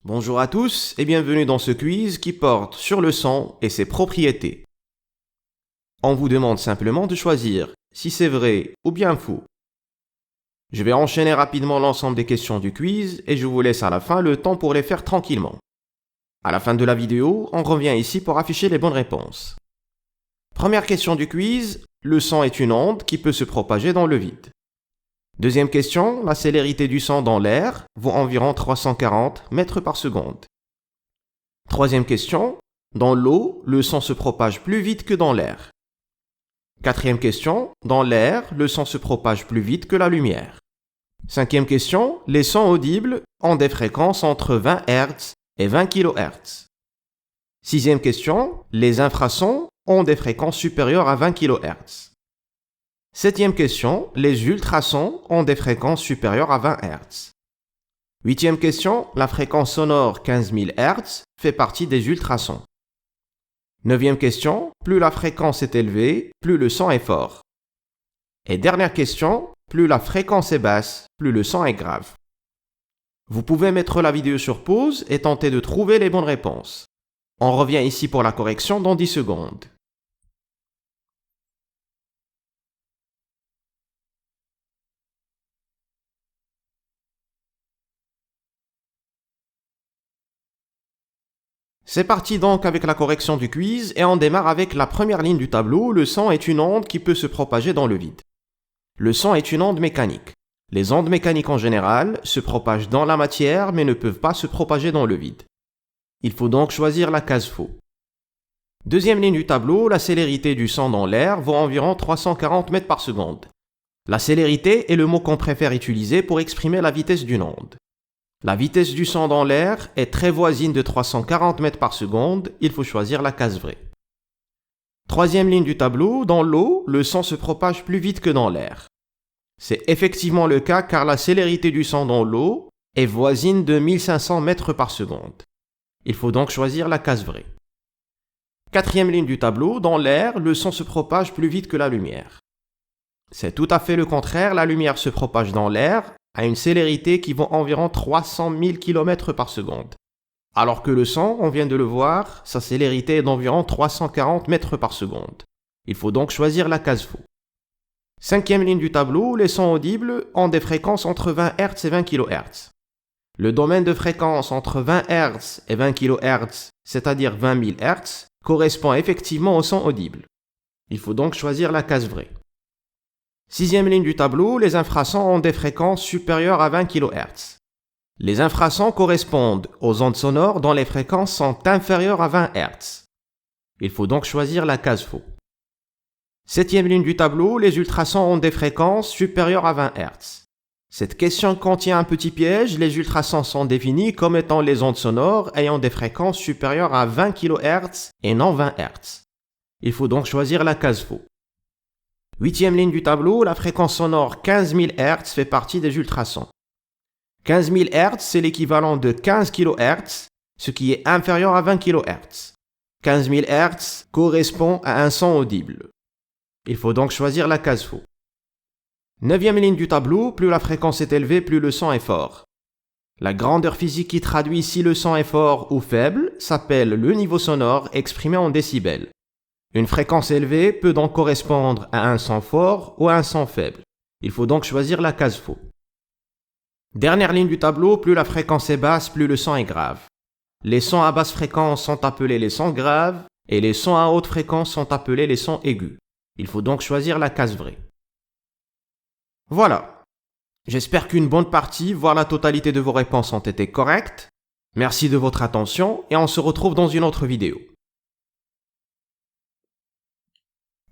Bonjour à tous et bienvenue dans ce quiz qui porte sur le son et ses propriétés. On vous demande simplement de choisir si c'est vrai ou bien faux. Je vais enchaîner rapidement l'ensemble des questions du quiz et je vous laisse à la fin le temps pour les faire tranquillement. À la fin de la vidéo, on revient ici pour afficher les bonnes réponses. Première question du quiz, le son est une onde qui peut se propager dans le vide. Deuxième question, la célérité du son dans l'air vaut environ 340 mètres par seconde. Troisième question, dans l'eau, le son se propage plus vite que dans l'air. Quatrième question, dans l'air, le son se propage plus vite que la lumière. Cinquième question, les sons audibles ont des fréquences entre 20 Hz et 20 kHz. Sixième question, les infrasons ont des fréquences supérieures à 20 kHz. Septième question, les ultrasons ont des fréquences supérieures à 20 Hz. Huitième question, la fréquence sonore 15 000 Hz fait partie des ultrasons. Neuvième question, plus la fréquence est élevée, plus le son est fort. Et dernière question, plus la fréquence est basse, plus le son est grave. Vous pouvez mettre la vidéo sur pause et tenter de trouver les bonnes réponses. On revient ici pour la correction dans 10 secondes. C'est parti donc avec la correction du quiz et on démarre avec la première ligne du tableau. Le son est une onde qui peut se propager dans le vide. Le son est une onde mécanique. Les ondes mécaniques en général se propagent dans la matière mais ne peuvent pas se propager dans le vide. Il faut donc choisir la case faux. Deuxième ligne du tableau, la célérité du son dans l'air vaut environ 340 mètres par seconde. La célérité est le mot qu'on préfère utiliser pour exprimer la vitesse d'une onde. La vitesse du son dans l'air est très voisine de 340 mètres par seconde, il faut choisir la case vraie. Troisième ligne du tableau, dans l'eau, le son se propage plus vite que dans l'air. C'est effectivement le cas car la célérité du son dans l'eau est voisine de 1500 mètres par seconde. Il faut donc choisir la case vraie. Quatrième ligne du tableau, dans l'air, le son se propage plus vite que la lumière. C'est tout à fait le contraire, la lumière se propage dans l'air à une célérité qui vaut environ 300 000 km par seconde. Alors que le son, on vient de le voir, sa célérité est d'environ 340 mètres par seconde. Il faut donc choisir la case faux. Cinquième ligne du tableau, les sons audibles ont des fréquences entre 20 Hz et 20 kHz. Le domaine de fréquence entre 20 Hz et 20 kHz, c'est-à-dire 20 000 Hz, correspond effectivement au son audible. Il faut donc choisir la case vraie. Sixième ligne du tableau, les infrasons ont des fréquences supérieures à 20 kHz. Les infrasons correspondent aux ondes sonores dont les fréquences sont inférieures à 20 Hz. Il faut donc choisir la case faux. Septième ligne du tableau, les ultrasons ont des fréquences supérieures à 20 Hz. Cette question contient un petit piège, les ultrasons sont définis comme étant les ondes sonores ayant des fréquences supérieures à 20 kHz et non 20 Hz. Il faut donc choisir la case faux. Huitième ligne du tableau, la fréquence sonore 15 000 Hz fait partie des ultrasons. 15 000 Hz, c'est l'équivalent de 15 kHz, ce qui est inférieur à 20 kHz. 15 000 Hz correspond à un son audible. Il faut donc choisir la case faux. Neuvième ligne du tableau, plus la fréquence est élevée, plus le son est fort. La grandeur physique qui traduit si le son est fort ou faible s'appelle le niveau sonore exprimé en décibels. Une fréquence élevée peut donc correspondre à un son fort ou à un son faible. Il faut donc choisir la case faux. Dernière ligne du tableau, plus la fréquence est basse, plus le son est grave. Les sons à basse fréquence sont appelés les sons graves et les sons à haute fréquence sont appelés les sons aigus. Il faut donc choisir la case vraie. Voilà. J'espère qu'une bonne partie, voire la totalité de vos réponses ont été correctes. Merci de votre attention et on se retrouve dans une autre vidéo.